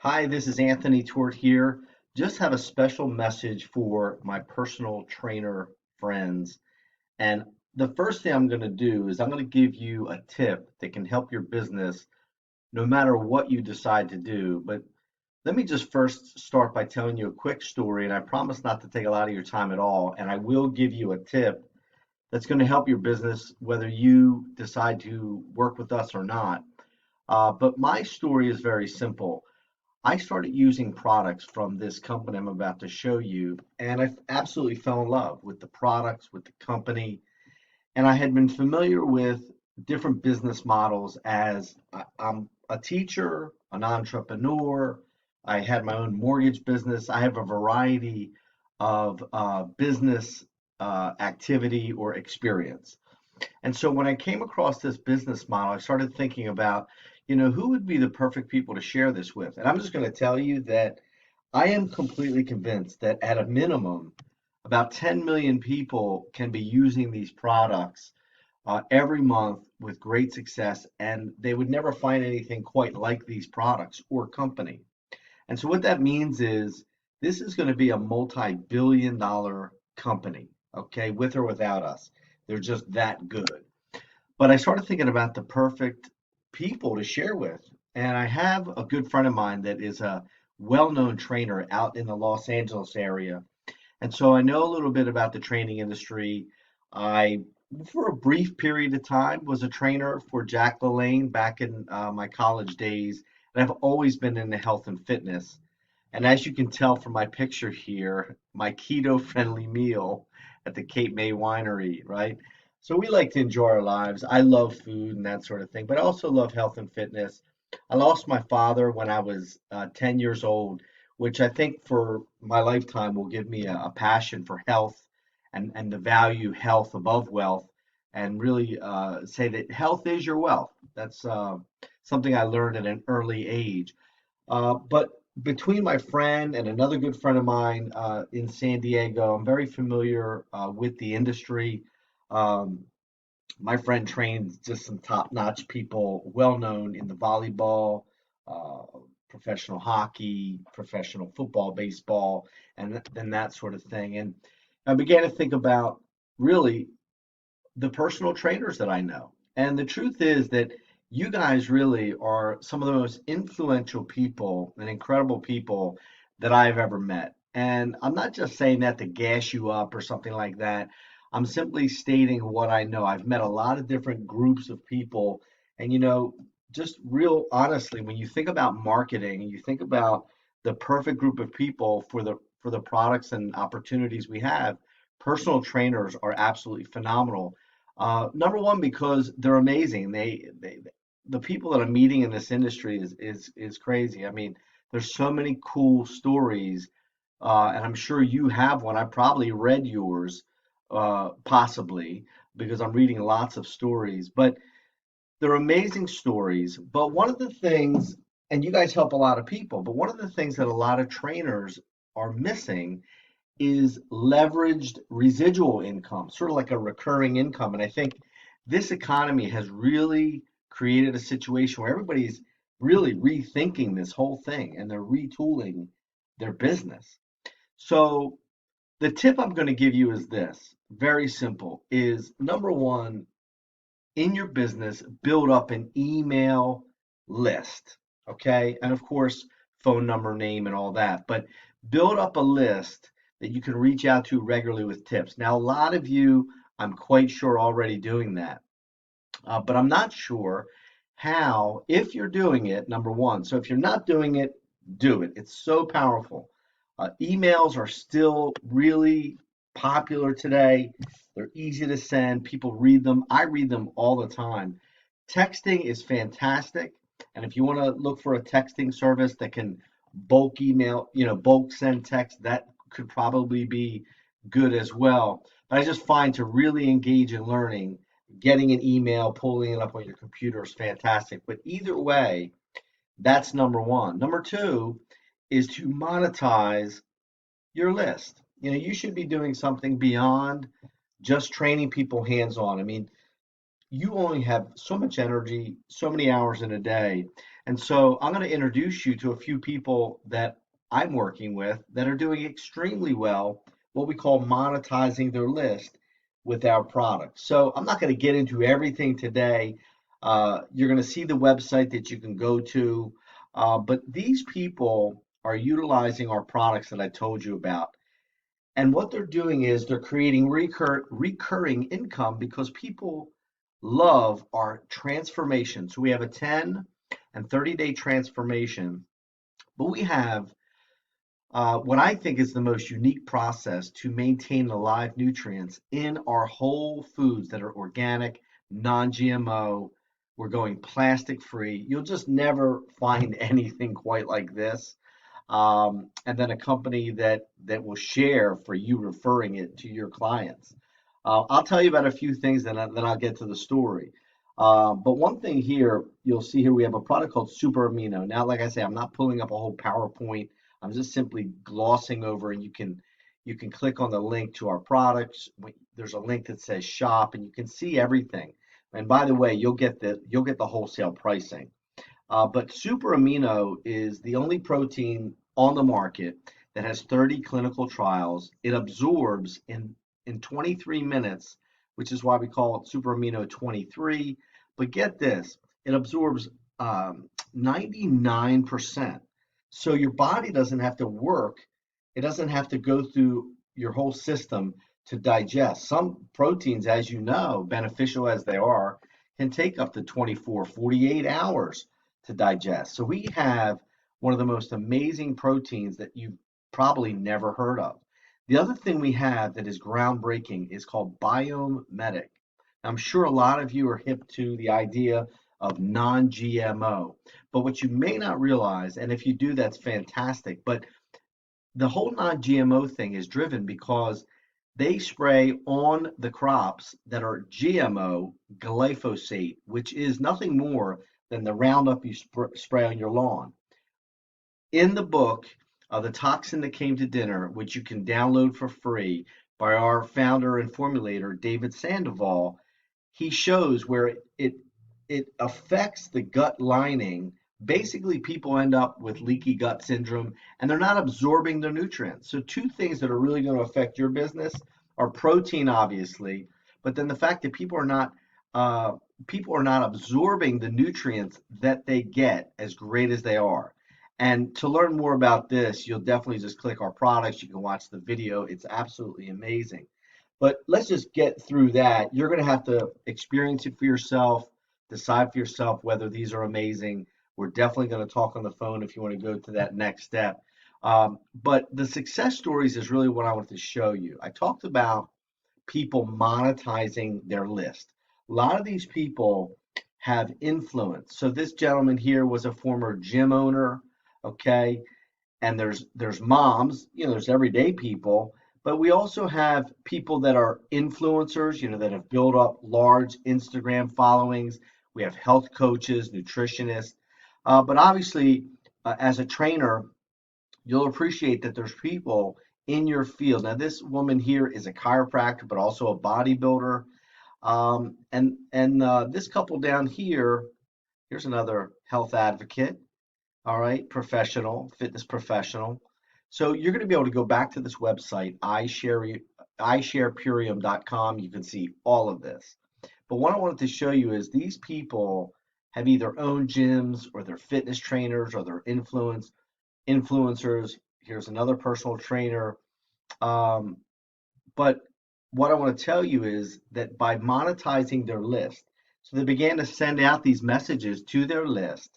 Hi, this is Anthony Tort here. Just have a special message for my personal trainer friends. And the first thing I'm going to do is I'm going to give you a tip that can help your business no matter what you decide to do. But let me just first start by telling you a quick story, and I promise not to take a lot of your time at all. And I will give you a tip that's going to help your business whether you decide to work with us or not. But my story is very simple. I started using products from this company I'm about to show you, and I absolutely fell in love with the products, with the company. And I had been familiar with different business models as I'm a teacher, an entrepreneur. I had my own mortgage business. I have a variety of business activity or experience. And so when I came across this business model, I started thinking about, who would be the perfect people to share this with? And I'm just going to tell you that I am completely convinced that at a minimum, about 10 million people can be using these products every month with great success, and they would never find anything quite like these products or company. And so what that means is this is going to be a multi-billion dollar company, okay, with or without us. They're just that good. But I started thinking about the perfect people to share with. And I have a good friend of mine that is a well-known trainer out in the Los Angeles area. And so I know a little bit about the training industry. I, for a brief period of time, was a trainer for Jack LaLanne back in my college days. And I've always been into health and fitness. And as you can tell from my picture here, my keto-friendly meal at the Cape May Winery, right? So we like to enjoy our lives. I love food and that sort of thing, but I also love health and fitness. I lost my father when I was 10 years old, which I think for my lifetime will give me a passion for health and the value health above wealth, and really say that health is your wealth. That's something I learned at an early age. But between my friend and another good friend of mine in San Diego, I'm very familiar with the industry. Um, my friend trains just some top-notch people, well known in the volleyball, uh, professional hockey, professional football, baseball, and that sort of thing. And I began to think about really the personal trainers that I know. And the truth is that you guys really are some of the most influential people and incredible people that I've ever met. And I'm not just saying that to gas you up or something like that. I'm simply stating what I know. I've met a lot of different groups of people. And, just real honestly, when you think about marketing and you think about the perfect group of people for the products and opportunities we have, personal trainers are absolutely phenomenal. Number one, because they're amazing. The people that I'm meeting in this industry is crazy. I mean, there's so many cool stories, and I'm sure you have one. I probably read yours, possibly, because I'm reading lots of stories. But they're amazing stories. But one of the things, and you guys help a lot of people, but one of the things that a lot of trainers are missing is leveraged residual income, sort of like a recurring income. And I think this economy has really created a situation where everybody's really rethinking this whole thing and they're retooling their business. So the tip I'm going to give you is this, very simple, is number one, in your business, build up an email list. Okay. And of course, phone number, name, and all that. But build up a list that you can reach out to regularly with tips. Now, a lot of you, I'm quite sure, are already doing that. But I'm not sure how, if you're doing it, number one. So if you're not doing it, do it. It's so powerful. Emails are still really popular today. They're easy to send. People read them. I read them all the time. Texting is fantastic. And if you want to look for a texting service that can bulk email, bulk send text, that could probably be good as well. But I just find to really engage in learning, getting an email, pulling it up on your computer is fantastic. But either way, that's number one. Number two is to monetize your list. You should be doing something beyond just training people hands on. I mean, you only have so much energy, so many hours in a day. And so I'm going to introduce you to a few people that I'm working with that are doing extremely well, what we call monetizing their list with our products. So I'm not going to get into everything today. You're going to see the website that you can go to. But these people are utilizing our products that I told you about. And what they're doing is they're creating recurring income because people love our transformation. So we have a 10 and 30-day transformation, but we have what I think is the most unique process to maintain the live nutrients in our whole foods that are organic, non-GMO. We're going plastic free. You'll just never find anything quite like this. And then a company that will share for you referring it to your clients. I'll tell you about a few things, then I'll get to the story. But one thing here, you'll see here we have a product called Super Amino. Now, like I say, I'm not pulling up a whole PowerPoint. I'm just simply glossing over, and you can click on the link to our products. There's a link that says shop, and you can see everything. And by the way, you'll get the wholesale pricing. But super amino is the only protein on the market that has 30 clinical trials. It absorbs in 23 minutes, which is why we call it super amino 23. But get this, it absorbs 99%. So your body doesn't have to work. It doesn't have to go through your whole system to digest. Some proteins, as you know, beneficial as they are, can take up to 24, 48 hours to digest. So we have one of the most amazing proteins that you've probably never heard of. The other thing we have that is groundbreaking is called Biome Medic. I'm sure a lot of you are hip to the idea of non-GMO, but what you may not realize, and if you do, that's fantastic, but the whole non-GMO thing is driven because they spray on the crops that are GMO glyphosate, which is nothing more than the Roundup you spray on your lawn. In the book, The Toxin That Came to Dinner, which you can download for free by our founder and formulator, David Sandoval, he shows where it affects the gut lining. Basically, people end up with leaky gut syndrome and they're not absorbing their nutrients. So, two things that are really going to affect your business are protein, obviously, but then the fact that uh, people are not absorbing the nutrients that they get as great as they are. And to learn more about this, you'll definitely just click our products. You can watch the video. It's absolutely amazing. But let's just get through that. You're going to have to experience it for yourself, decide for yourself whether these are amazing. We're definitely going to talk on the phone if you want to go to that next step. But the success stories is really what I want to show you. I talked about people monetizing their list. A lot of these people have influence. So this gentleman here was a former gym owner, okay? And there's moms, there's everyday people, but we also have people that are influencers, that have built up large Instagram followings. We have health coaches, nutritionists, but obviously, as a trainer, you'll appreciate that there's people in your field. Now, this woman here is a chiropractor, but also a bodybuilder. And this couple down here, here's another health advocate. All right, professional, fitness professional. So you're going to be able to go back to this website, isharepurium.com. You can see all of this. But what I wanted to show you is these people have either owned gyms or they're fitness trainers or they're influencers. Here's another personal trainer. Um, but what I want to tell you is that by monetizing their list, so they began to send out these messages to their list.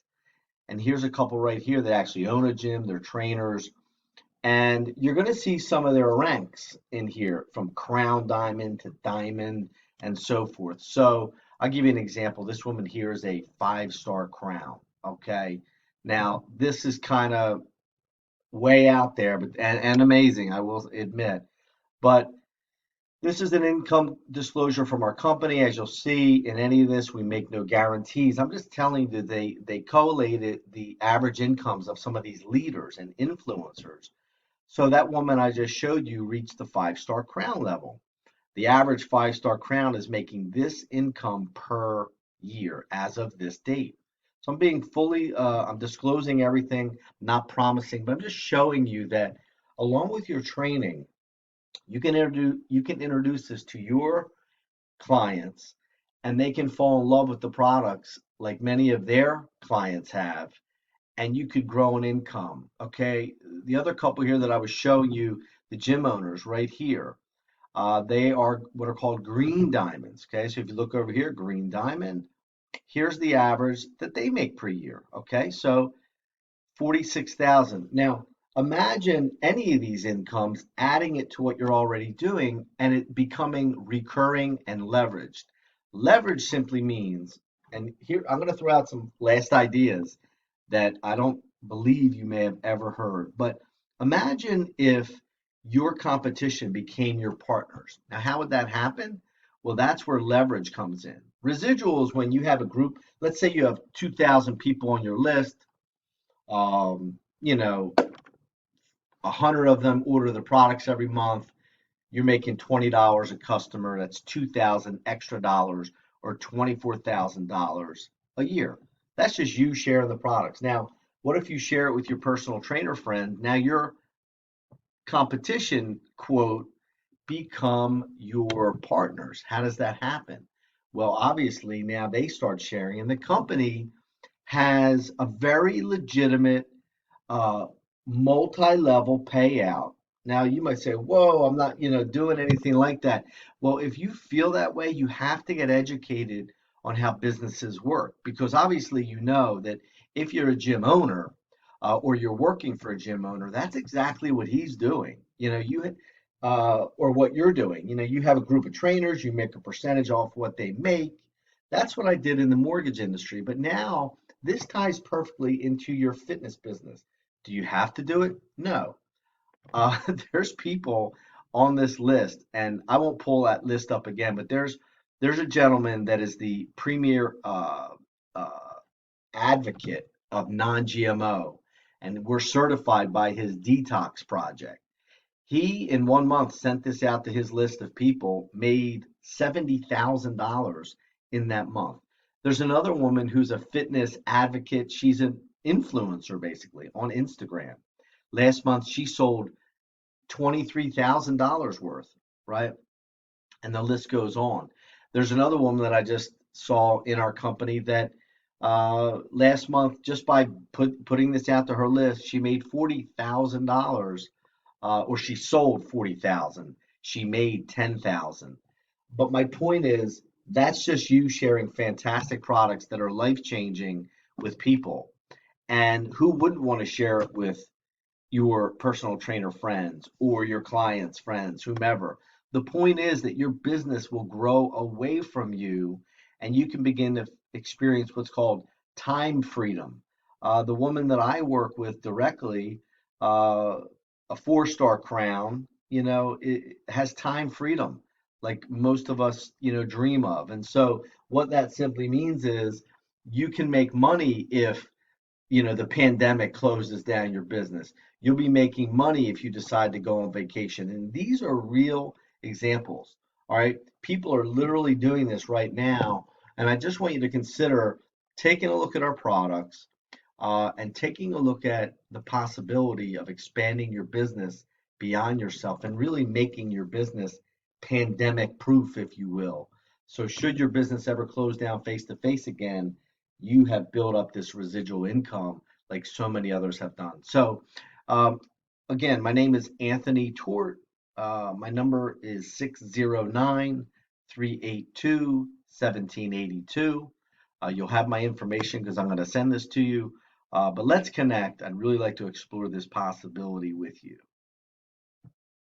And here's a couple right here that actually own a gym, they're trainers. And you're going to see some of their ranks in here from crown diamond to diamond and so forth. So I'll give you an example. This woman here is a 5-star crown. Okay. Now, this is kind of way out there, but and amazing, I will admit. But this is an income disclosure from our company. As you'll see in any of this, we make no guarantees. I'm just telling you they collated the average incomes of some of these leaders and influencers. So that woman I just showed you reached the 5-star crown level. The average 5-star crown is making this income per year as of this date. So I'm being fully, I'm disclosing everything, not promising, but I'm just showing you that along with your training, you can introduce this to your clients, and they can fall in love with the products like many of their clients have, and you could grow an income. Okay, the other couple here that I was showing you, the gym owners right here, they are what are called green diamonds. Okay, so if you look over here, green diamond, here's the average that they make per year. Okay, so 46,000. Now, imagine any of these incomes, adding it to what you're already doing and it becoming recurring and leveraged. Leverage simply means, and here I'm going to throw out some last ideas that I don't believe you may have ever heard, but imagine if your competition became your partners. Now, how would that happen? Well, that's where leverage comes in. Residuals, when you have a group, let's say you have 2,000 people on your list, you know, 100 of them order the products every month. You're making $20 a customer. That's 2,000 extra dollars or $24,000 a year. That's just you sharing the products. Now, what if you share it with your personal trainer friend? Now your competition, quote, become your partners. How does that happen? Well, obviously, now they start sharing, and the company has a very legitimate uh, multi-level payout. Now you might say, "Whoa, I'm not, doing anything like that." Well, if you feel that way, you have to get educated on how businesses work because obviously you know that if you're a gym owner or you're working for a gym owner, that's exactly what he's doing. Or what you're doing. You have a group of trainers, you make a percentage off what they make. That's what I did in the mortgage industry. But now this ties perfectly into your fitness business. Do you have to do it? No. Uh, there's people on this list, and I won't pull that list up again, but there's a gentleman that is the premier uh, advocate of non-GMO, and we're certified by his detox project. He, in 1 month, sent this out to his list of people, made $70,000 in that month. There's another woman who's a fitness advocate. She's an influencer basically on Instagram. Last month, she sold $23,000 worth, right? And the list goes on. There's another woman that I just saw in our company that last month, just by putting this out to her list, she made $40,000 or she sold 40,000. She made 10,000. But my point is, that's just you sharing fantastic products that are life changing with people. And who wouldn't want to share it with your personal trainer friends or your clients' friends, whomever? The point is that your business will grow away from you and you can begin to experience what's called time freedom. The woman that I work with directly, uh, a 4-star crown, it has time freedom like most of us, dream of. And so what that simply means is you can make money if the pandemic closes down your business. You'll be making money if you decide to go on vacation. And these are real examples. All right. People are literally doing this right now. And I just want you to consider taking a look at our products and taking a look at the possibility of expanding your business beyond yourself and really making your business pandemic proof, if you will. So, should your business ever close down face to face again, you have built up this residual income like so many others have done. So, um, again, my name is Anthony Tort. My number is 609 382 1782. You'll have my information because I'm going to send this to you. But let's connect. I'd really like to explore this possibility with you.